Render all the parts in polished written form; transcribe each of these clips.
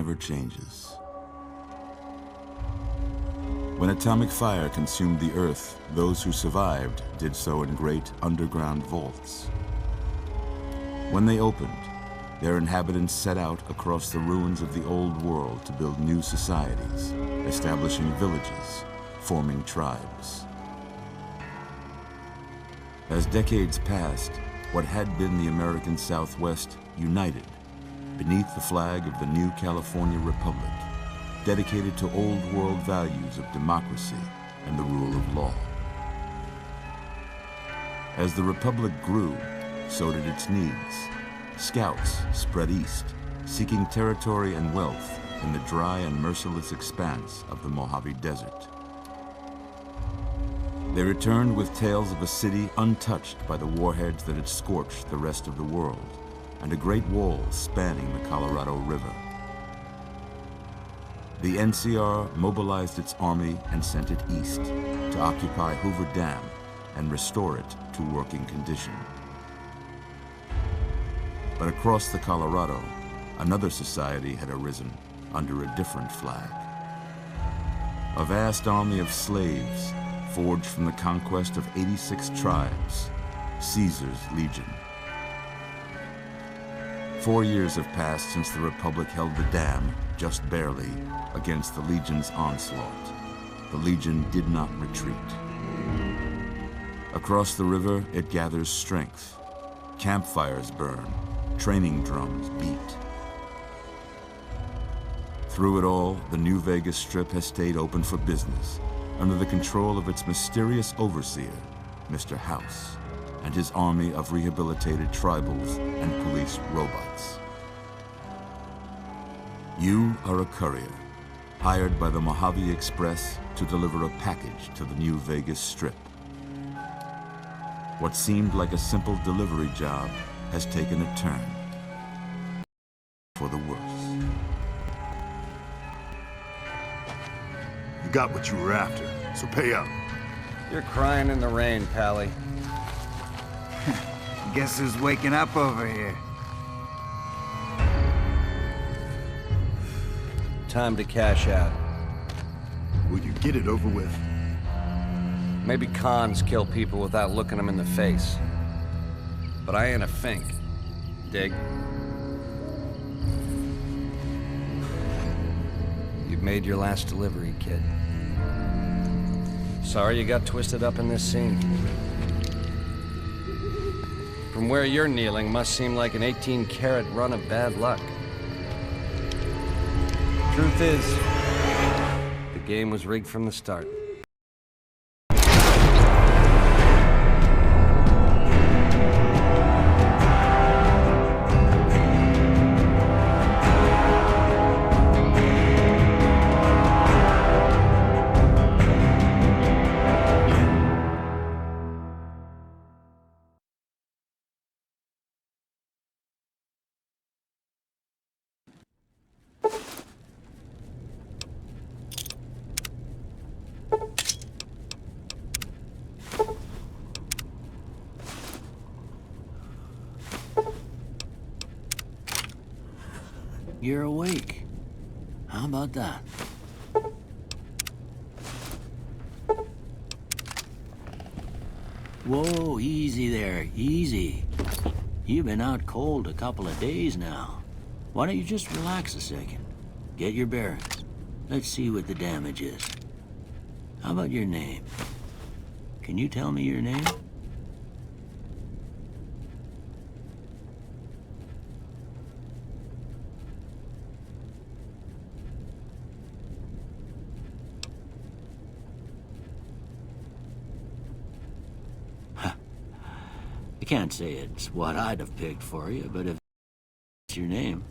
never changes. When atomic fire consumed the Earth, those who survived did so in great underground vaults. When they opened, their inhabitants set out across the ruins of the old world to build new societies, establishing villages, forming tribes. As decades passed, what had been the American Southwest united beneath the flag of the new California Republic, dedicated to old world values of democracy and the rule of law. As the Republic grew, so did its needs. Scouts spread east, seeking territory and wealth in the dry and merciless expanse of the Mojave Desert. They returned with tales of a city untouched by the warheads that had scorched the rest of the world, and a great wall spanning the Colorado River. The NCR mobilized its army and sent it east to occupy Hoover Dam and restore it to working condition. But across the Colorado, another society had arisen under a different flag. A vast army of slaves forged from the conquest of 86 tribes, Caesar's Legion. 4 years have passed since the Republic held the dam, just barely, against the Legion's onslaught. The Legion did not retreat. Across the river, it gathers strength. Campfires burn, training drums beat. Through it all, the New Vegas Strip has stayed open for business, under the control of its mysterious overseer, Mr. House, and his army of rehabilitated tribals and police robots. You are a courier, hired by the Mojave Express to deliver a package to the New Vegas Strip. What seemed like a simple delivery job has taken a turn for the worse. You got what you were after, so pay up. You're crying in the rain, Pally. Guess who's waking up over here? Time to cash out. Will you get it over with? Maybe cons kill people without looking them in the face. But I ain't a fink. Dig? You've made your last delivery, kid. Sorry you got twisted up in this scene. From where you're kneeling must seem like an 18-carat run of bad luck. Truth is, the game was rigged from the start. You're awake. How about that? Whoa, easy there, easy. You've been out cold a couple of days now. Why don't you just relax a second? Get your bearings. Let's see what the damage is. How about your name? Can you tell me your name? I can't say it's what I'd have picked for you, but if it's your name,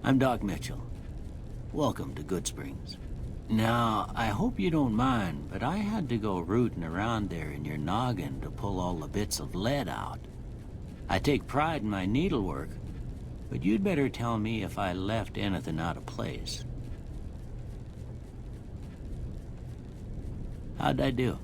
I'm Doc Mitchell. Welcome to Goodsprings. Now, I hope you don't mind, but I had to go rooting around there in your noggin to pull all the bits of lead out. I take pride in my needlework, but you'd better tell me if I left anything out of place. How'd I do?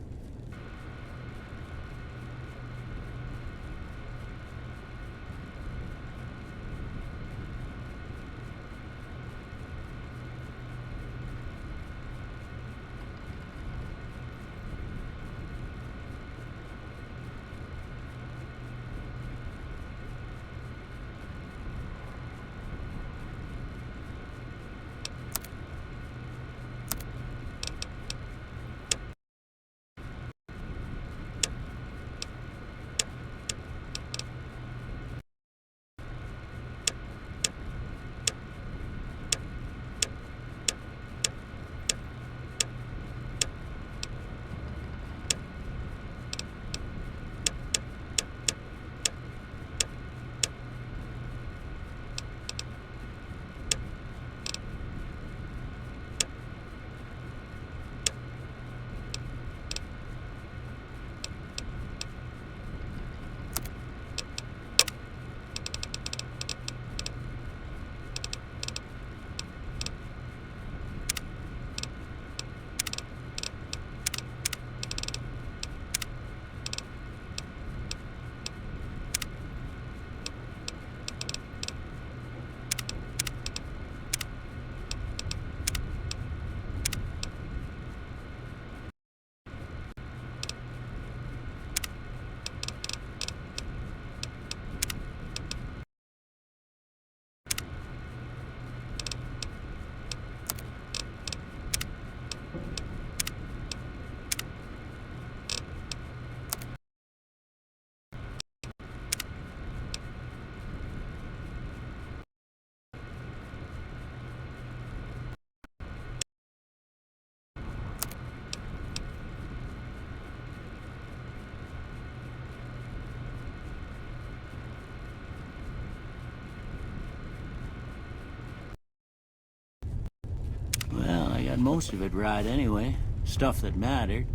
most of it right anyway. Stuff that mattered.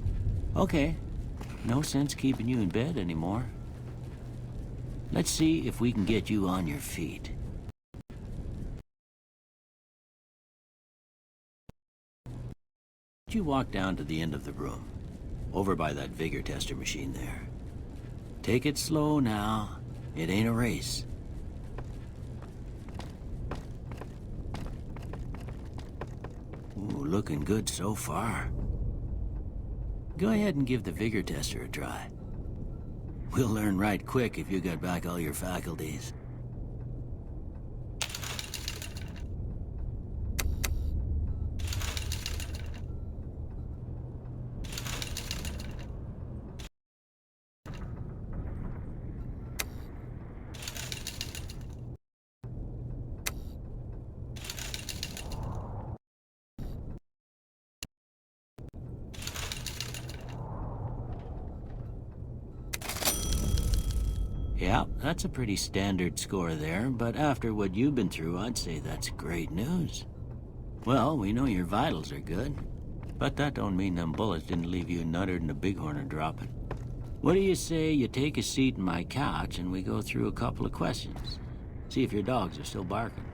Okay, no sense keeping you in bed anymore. Let's see if we can get you on your feet. You walk down to the end of the room, over by that vigor tester machine there. Take it slow now. It ain't a race. Ooh, looking good so far. Go ahead and give the vigor tester a try. We'll learn right quick if you got back all your faculties. Yeah, that's a pretty standard score there, but after what you've been through, I'd say that's great news. Well, we know your vitals are good, but that don't mean them bullets didn't leave you nuttered and a bighorn are dropping. What do you say you take a seat in my couch and we go through a couple of questions? See if your dogs are still barking.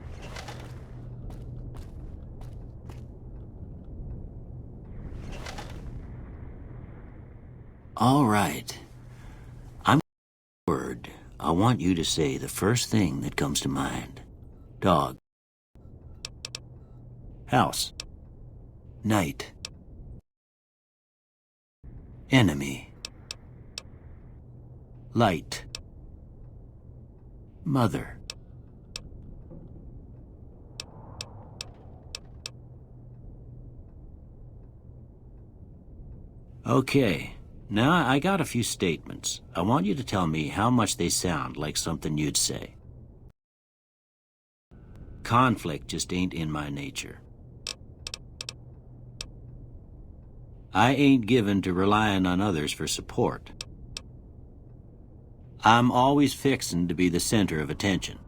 All right. Word. I want you to say the first thing that comes to mind. Dog. House. Night. Enemy. Light. Mother. Okay. Now, I got a few statements. I want you to tell me how much they sound like something you'd say. Conflict just ain't in my nature. I ain't given to relying on others for support. I'm always fixin' to be the center of attention.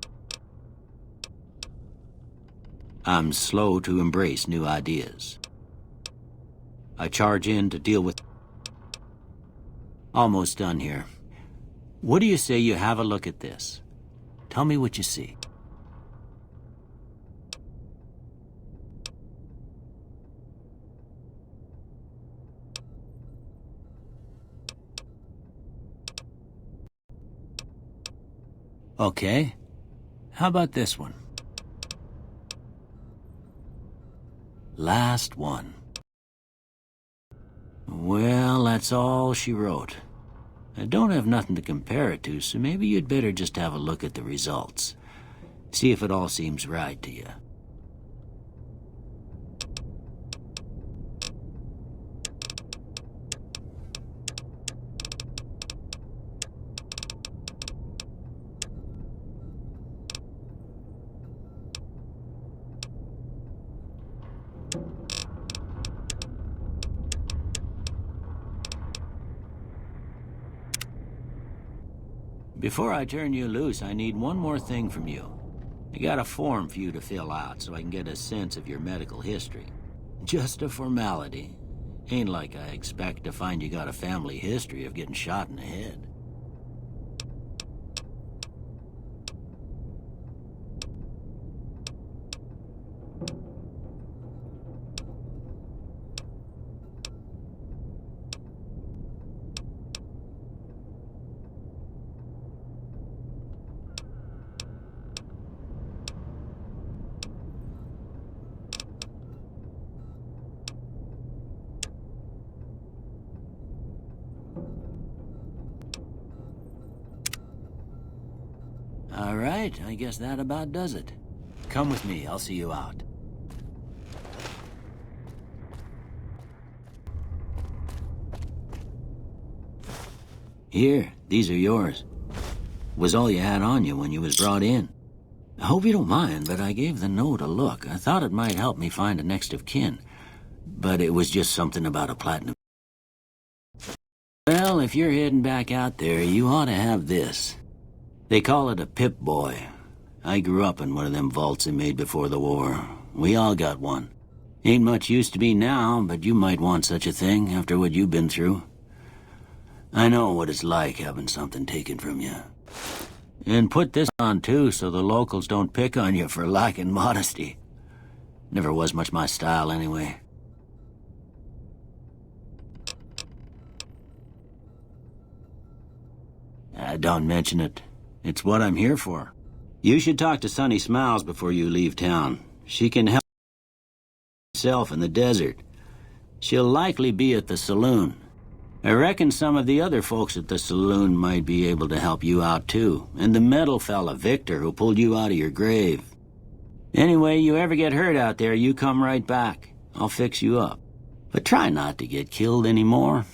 I'm slow to embrace new ideas. I charge in to deal with... Almost done here. What do you say you have a look at this? Tell me what you see. Okay. How about this one? Last one. Well, that's all she wrote. I don't have nothing to compare it to, so maybe you'd better just have a look at the results. See if it all seems right to you. Before I turn you loose, I need one more thing from you. I got a form for you to fill out so I can get a sense of your medical history. Just a formality. Ain't like I expect to find you got a family history of getting shot in the head. All right, I guess that about does it. Come with me, I'll see you out. Here, these are yours. Was all you had on you when you was brought in. I hope you don't mind, but I gave the note a look. I thought it might help me find a next of kin. But it was just something about a platinum. Well, if you're heading back out there, you ought to have this. They call it a Pip-Boy. I grew up in one of them vaults they made before the war. We all got one. Ain't much use to me now, but you might want such a thing after what you've been through. I know what it's like having something taken from you. And put this on, too, so the locals don't pick on you for lacking modesty. Never was much my style, anyway. Don't mention it. It's what I'm here for. You should talk to Sunny Smiles before you leave town. She can help herself in the desert. She'll likely be at the saloon. I reckon some of the other folks at the saloon might be able to help you out, too. And the metal fella, Victor, who pulled you out of your grave. Anyway, you ever get hurt out there, you come right back. I'll fix you up. But try not to get killed anymore.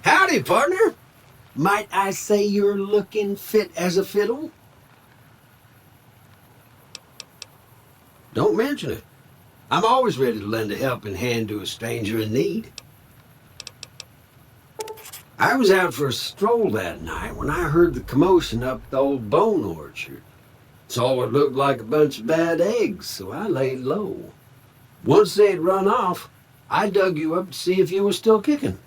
Howdy, partner. Might I say you're looking fit as a fiddle? Don't mention it. I'm always ready to lend a helping hand to a stranger in need. I was out for a stroll that night when I heard the commotion up the old bone orchard. Saw what looked like a bunch of bad eggs, so I laid low. Once they'd run off, I dug you up to see if you were still kicking.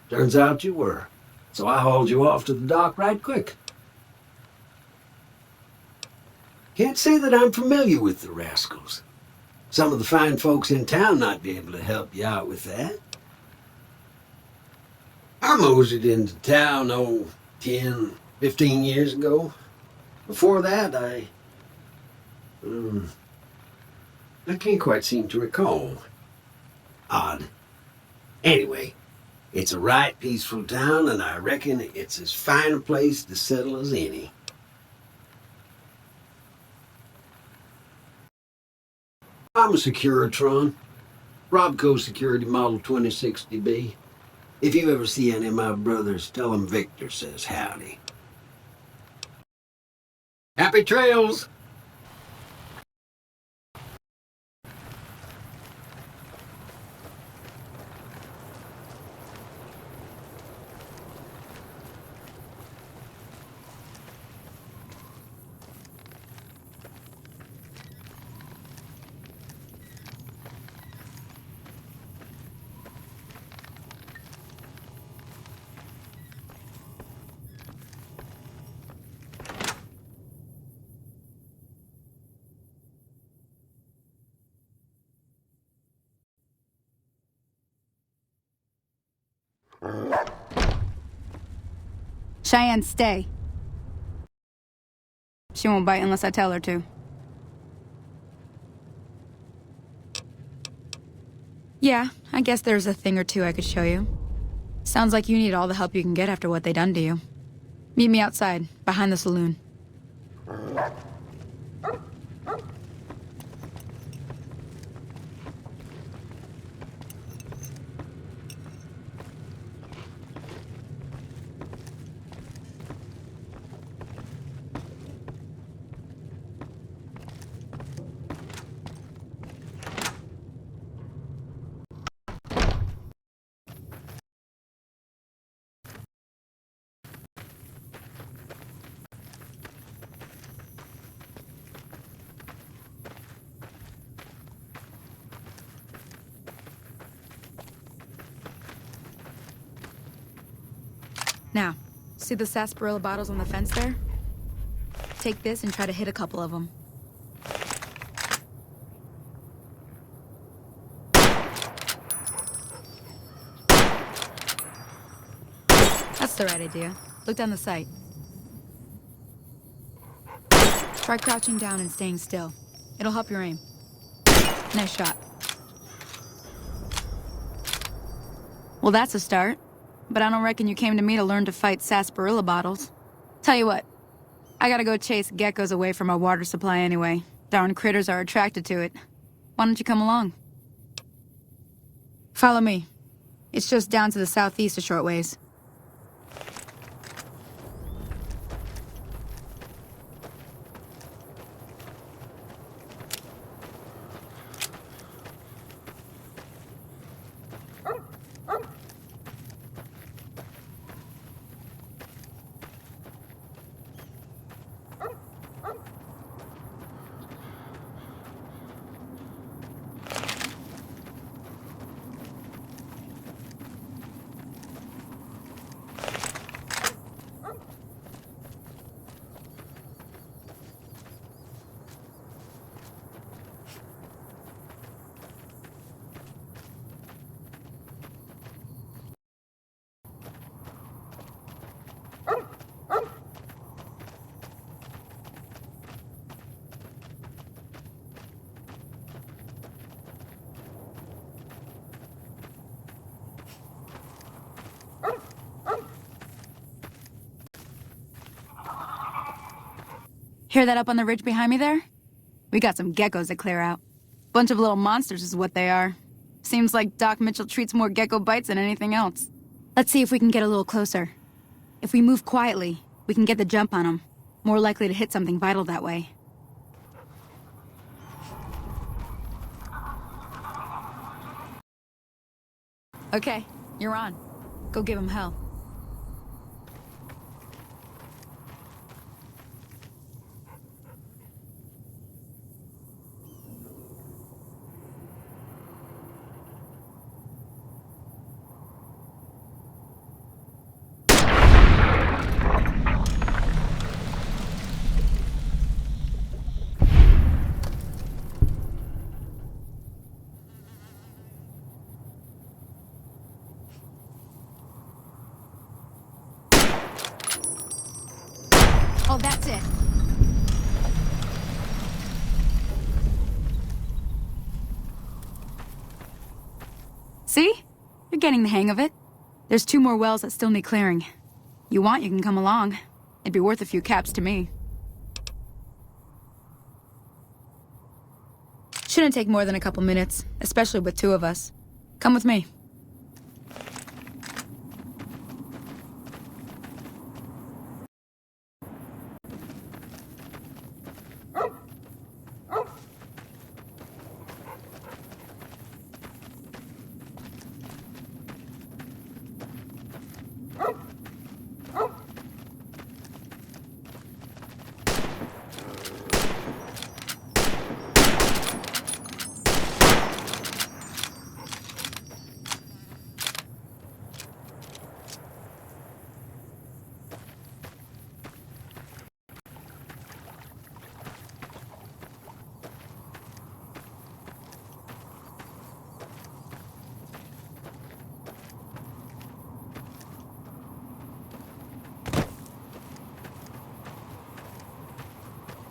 Turns out you were, so I hauled you off to the dock right quick. Can't say that I'm familiar with the rascals. Some of the fine folks in town might be able to help you out with that. I moseyed into town, 10, 15 years ago. Before that, I can't quite seem to recall. Odd. Anyway, it's a right peaceful town, and I reckon it's as fine a place to settle as any. I'm a Securitron, Robco Security Model 2060B. If you ever see any of my brothers, tell them Victor says howdy. Happy trails! Cheyenne, stay. She won't bite unless I tell her to. Yeah, I guess there's a thing or two I could show you. Sounds like you need all the help you can get after what they done to you. Meet me outside, behind the saloon. Now, see the sarsaparilla bottles on the fence there? Take this and try to hit a couple of them. That's the right idea. Look down the sight. Try crouching down and staying still. It'll help your aim. Nice shot. Well, that's a start. But I don't reckon you came to me to learn to fight sarsaparilla bottles. Tell you what, I gotta go chase geckos away from our water supply anyway. Darn critters are attracted to it. Why don't you come along? Follow me. It's just down to the southeast a short ways. Hear that up on the ridge behind me there? We got some geckos to clear out. Bunch of little monsters is what they are. Seems like Doc Mitchell treats more gecko bites than anything else. Let's see if we can get a little closer. If we move quietly, we can get the jump on them. More likely to hit something vital that way. Okay, you're on. Go give him hell. Oh, that's it. See? You're getting the hang of it. There's 2 more wells that still need clearing. You want, you can come along. It'd be worth a few caps to me. Shouldn't take more than a couple minutes, especially with 2 of us. Come with me.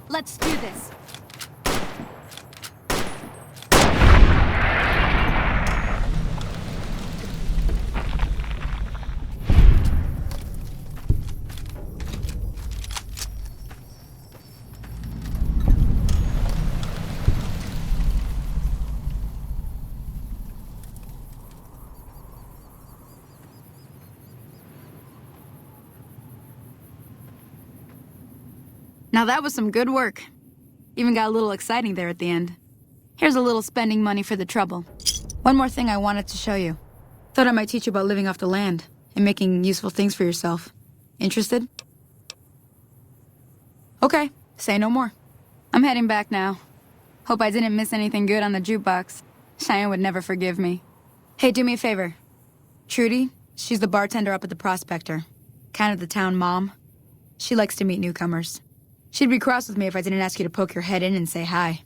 Let's do this. Now that was some good work. Even got a little exciting there at the end. Here's a little spending money for the trouble. One more thing I wanted to show you. Thought I might teach you about living off the land and making useful things for yourself. Interested? Okay, say no more. I'm heading back now. Hope I didn't miss anything good on the jukebox. Cheyenne would never forgive me. Hey, do me a favor. Trudy, she's the bartender up at the Prospector. Kind of the town mom. She likes to meet newcomers. She'd be cross with me if I didn't ask you to poke your head in and say hi.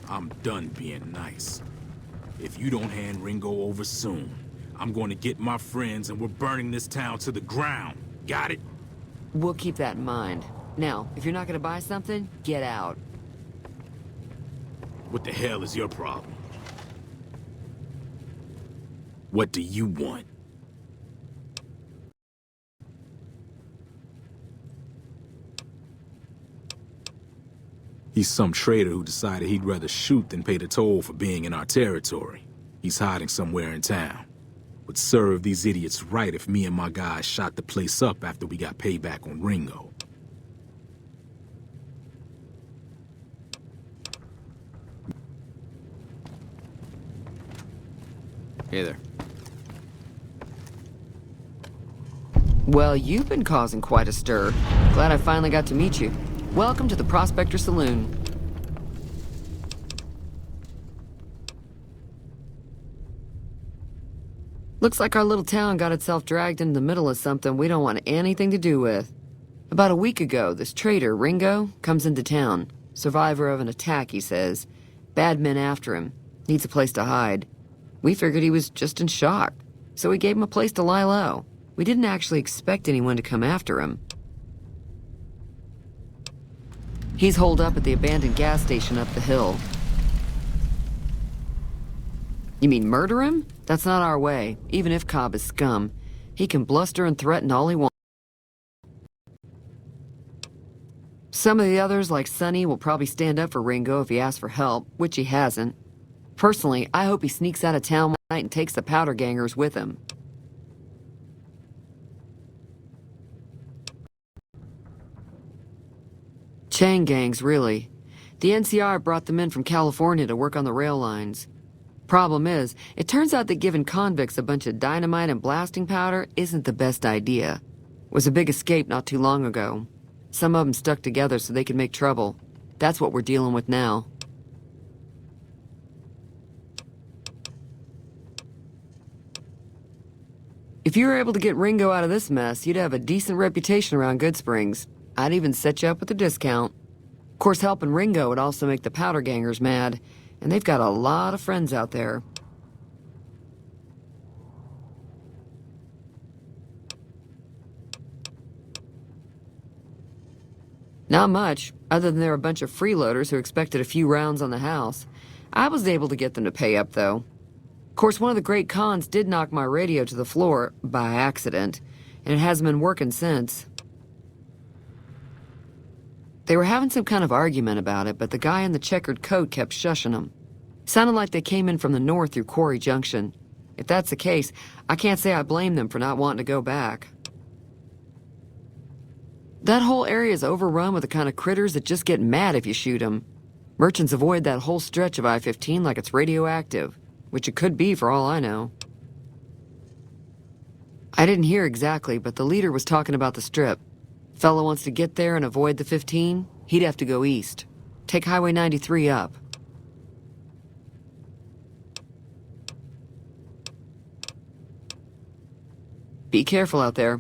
I'm done being nice. If you don't hand Ringo over soon, I'm going to get my friends and we're burning this town to the ground. Got it? We'll keep that in mind. Now, if you're not gonna buy something, get out. What the hell is your problem? What do you want? He's some traitor who decided he'd rather shoot than pay the toll for being in our territory. He's hiding somewhere in town. Would serve these idiots right if me and my guys shot the place up after we got payback on Ringo. Hey there. Well, you've been causing quite a stir. Glad I finally got to meet you. Welcome to the Prospector Saloon. Looks like our little town got itself dragged into the middle of something we don't want anything to do with. About a week ago, this traitor, Ringo, comes into town. Survivor of an attack, he says. Bad men after him. Needs a place to hide. We figured he was just in shock, so we gave him a place to lie low. We didn't actually expect anyone to come after him. He's holed up at the abandoned gas station up the hill. You mean murder him? That's not our way, even if Cobb is scum. He can bluster and threaten all he wants. Some of the others, like Sonny, will probably stand up for Ringo if he asks for help, which he hasn't. Personally, I hope he sneaks out of town one night and takes the powder gangers with him. Chain gangs, really. The NCR brought them in from California to work on the rail lines. Problem is, it turns out that giving convicts a bunch of dynamite and blasting powder isn't the best idea. It was a big escape not too long ago. Some of them stuck together so they could make trouble. That's what we're dealing with now. If you were able to get Ringo out of this mess, you'd have a decent reputation around Goodsprings. I'd even set you up with a discount. Of course, helping Ringo would also make the powder gangers mad, and they've got a lot of friends out there. Not much, other than they're a bunch of freeloaders who expected a few rounds on the house. I was able to get them to pay up, though. Of course, one of the great cons did knock my radio to the floor, by accident, and it hasn't been working since. They were having some kind of argument about it, but the guy in the checkered coat kept shushing them. Sounded like they came in from the north through Quarry Junction. If that's the case, I can't say I blame them for not wanting to go back. That whole area is overrun with the kind of critters that just get mad if you shoot them. Merchants avoid that whole stretch of I-15 like it's radioactive, which it could be for all I know. I didn't hear exactly, but the leader was talking about the strip. Fellow wants to get there and avoid the 15, he'd have to go east. Take Highway 93 up. Be careful out there.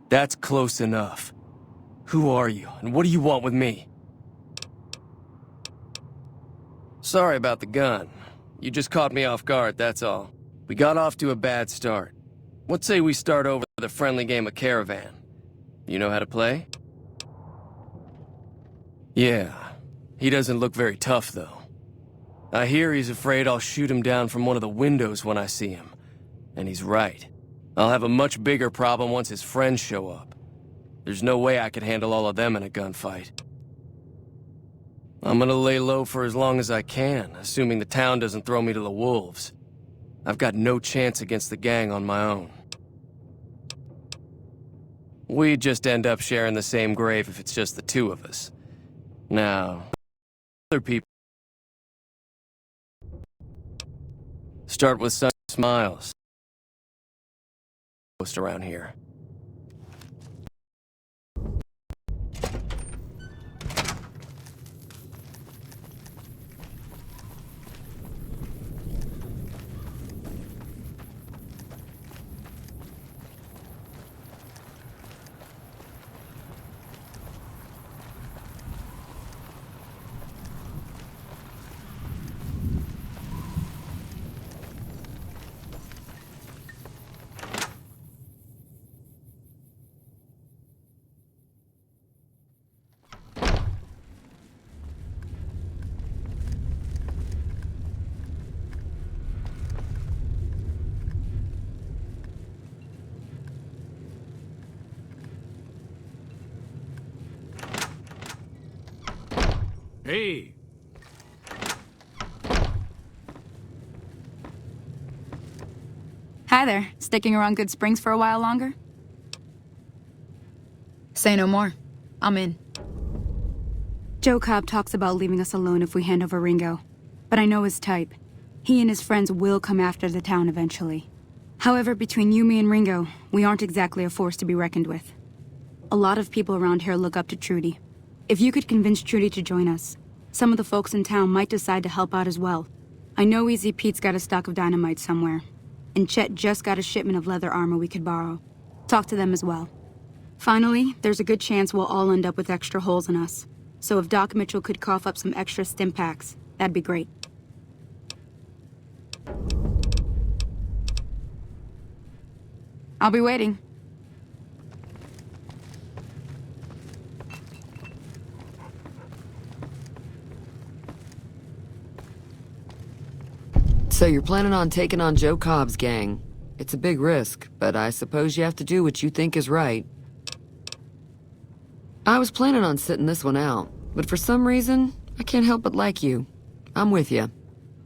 That's close enough. Who are you, and what do you want with me? Sorry about the gun. You just caught me off guard, that's all. We got off to a bad start. What say we start over with a friendly game of Caravan? You know how to play? Yeah. He doesn't look very tough, though. I hear he's afraid I'll shoot him down from one of the windows when I see him. And he's right. I'll have a much bigger problem once his friends show up. There's no way I could handle all of them in a gunfight. I'm gonna lay low for as long as I can, assuming the town doesn't throw me to the wolves. I've got no chance against the gang on my own. We just end up sharing the same grave if it's just the two of us. Now, other people start with some smiles. Most around here. Hey! Hi there. Sticking around Goodsprings for a while longer? Say no more. I'm in. Joe Cobb talks about leaving us alone if we hand over Ringo. But I know his type. He and his friends will come after the town eventually. However, between you, me, and Ringo, we aren't exactly a force to be reckoned with. A lot of people around here look up to Trudy. If you could convince Trudy to join us, some of the folks in town might decide to help out as well. I know Easy Pete's got a stock of dynamite somewhere, and Chet just got a shipment of leather armor we could borrow. Talk to them as well. Finally, there's a good chance we'll all end up with extra holes in us. So if Doc Mitchell could cough up some extra stim packs, that'd be great. I'll be waiting. So you're planning on taking on Joe Cobb's gang. It's a big risk, but I suppose you have to do what you think is right. I was planning on sitting this one out, but for some reason, I can't help but like you. I'm with you.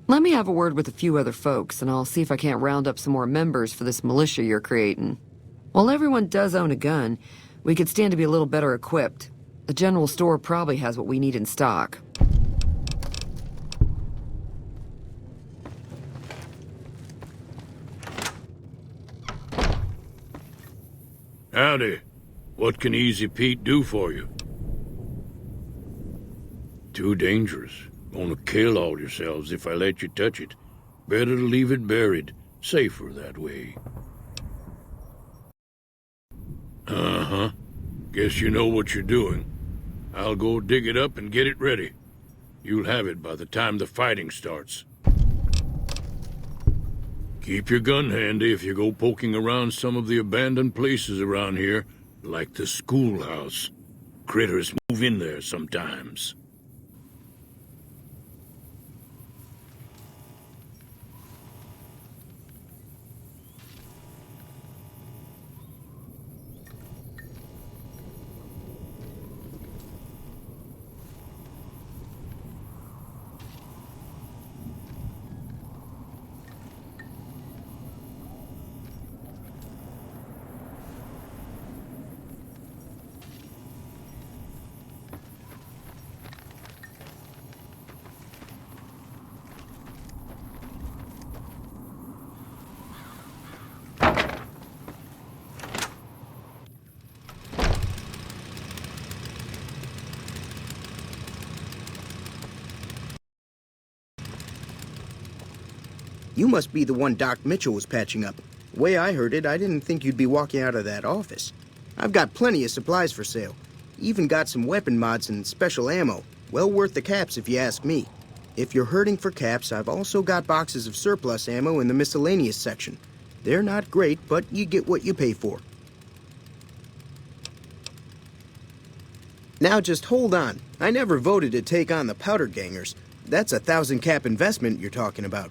Let me have a word with a few other folks, and I'll see if I can't round up some more members for this militia you're creating. While everyone does own a gun, we could stand to be a little better equipped. The general store probably has what we need in stock. Howdy. What can Easy Pete do for you? Too dangerous. Gonna kill all yourselves if I let you touch it. Better to leave it buried. Safer that way. Uh-huh. Guess you know what you're doing. I'll go dig it up and get it ready. You'll have it by the time the fighting starts. Keep your gun handy if you go poking around some of the abandoned places around here, like the schoolhouse. Critters move in there sometimes. You must be the one Doc Mitchell was patching up. The way I heard it, I didn't think you'd be walking out of that office. I've got plenty of supplies for sale. Even got some weapon mods and special ammo. Well worth the caps if you ask me. If you're hurting for caps, I've also got boxes of surplus ammo in the miscellaneous section. They're not great, but you get what you pay for. Now just hold on. I never voted to take on the powder gangers. That's a 1,000 cap investment you're talking about.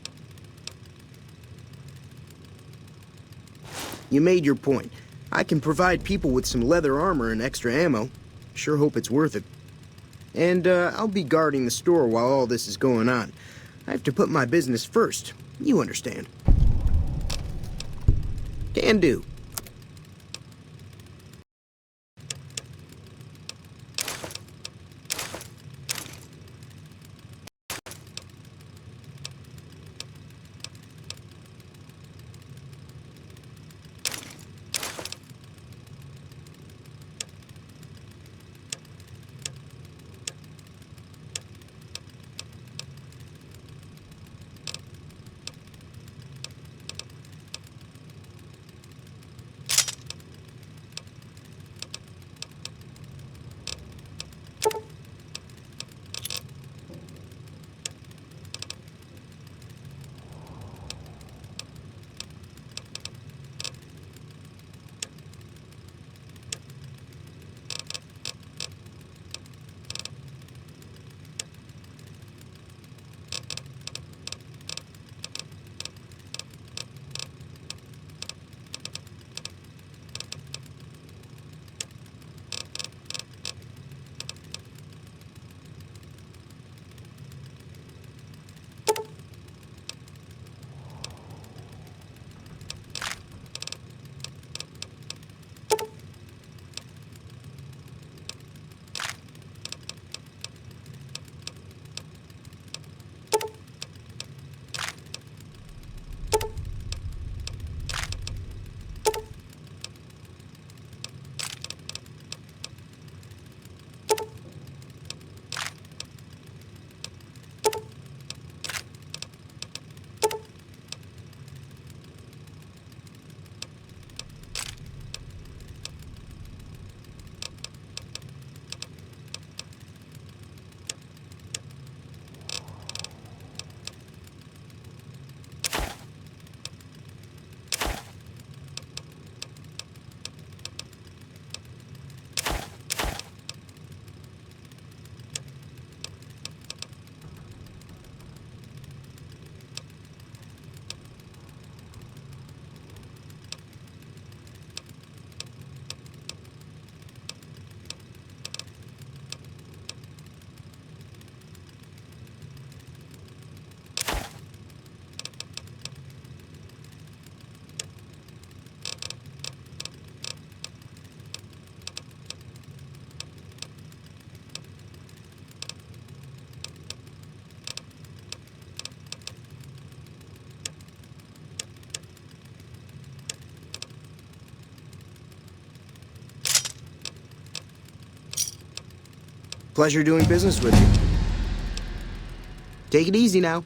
You made your point. I can provide people with some leather armor and extra ammo. Sure hope it's worth it. And I'll be guarding the store while all this is going on. I have to put my business first. You understand. Can do. Pleasure doing business with you. Take it easy now.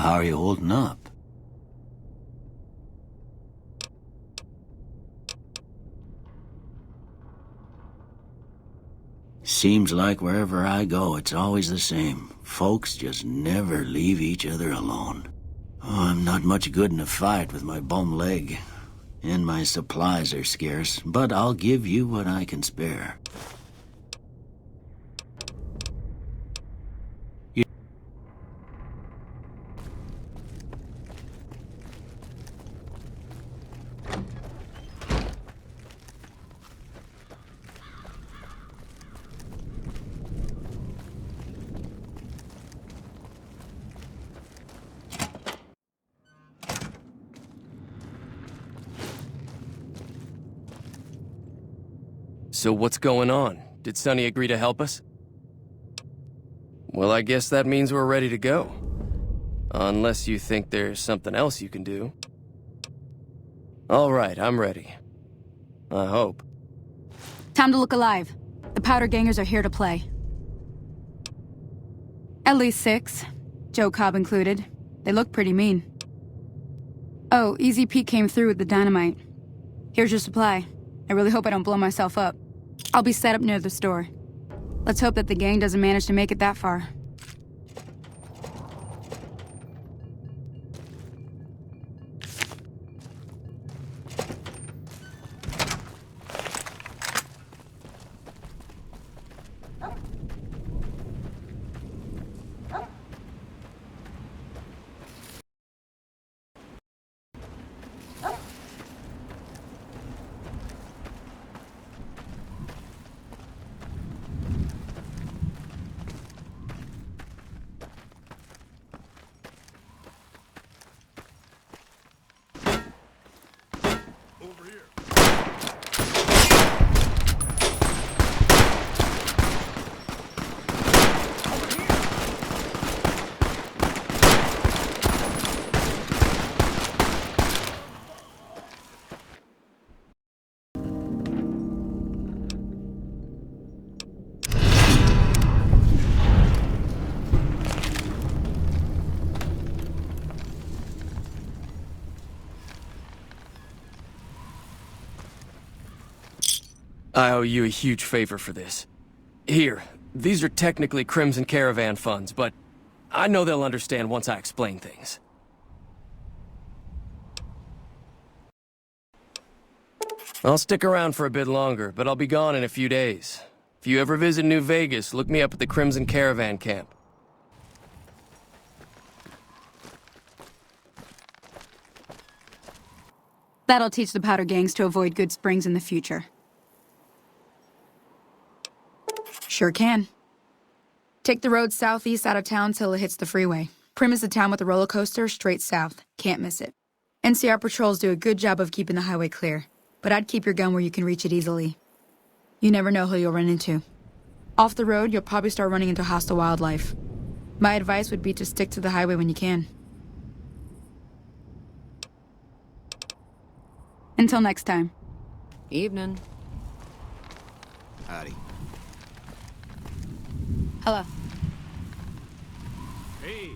How are you holding up? Seems like wherever I go, it's always the same. Folks just never leave each other alone. Oh, I'm not much good in a fight with my bum leg. And my supplies are scarce, but I'll give you what I can spare. So what's going on? Did Sonny agree to help us? Well, I guess that means we're ready to go. Unless you think there's something else you can do. All right, I'm ready. I hope. Time to look alive. The Powder Gangers are here to play. At least 6, Joe Cobb included. They look pretty mean. Oh, Easy Pete came through with the dynamite. Here's your supply. I really hope I don't blow myself up. I'll be set up near the store. Let's hope that the gang doesn't manage to make it that far. I owe you a huge favor for this. Here, these are technically Crimson Caravan funds, but I know they'll understand once I explain things. I'll stick around for a bit longer, but I'll be gone in a few days. If you ever visit New Vegas, look me up at the Crimson Caravan camp. That'll teach the Powder Gangs to avoid Goodsprings in the future. Sure can. Take the road southeast out of town till it hits the freeway. Prim is the town with the roller coaster straight south. Can't miss it. NCR patrols do a good job of keeping the highway clear. but I'd keep your gun where you can reach it easily. You never know who you'll run into. Off the road, you'll probably start running into hostile wildlife. My advice would be to stick to the highway when you can. Until next time. Evening. Howdy. Hello. Hey,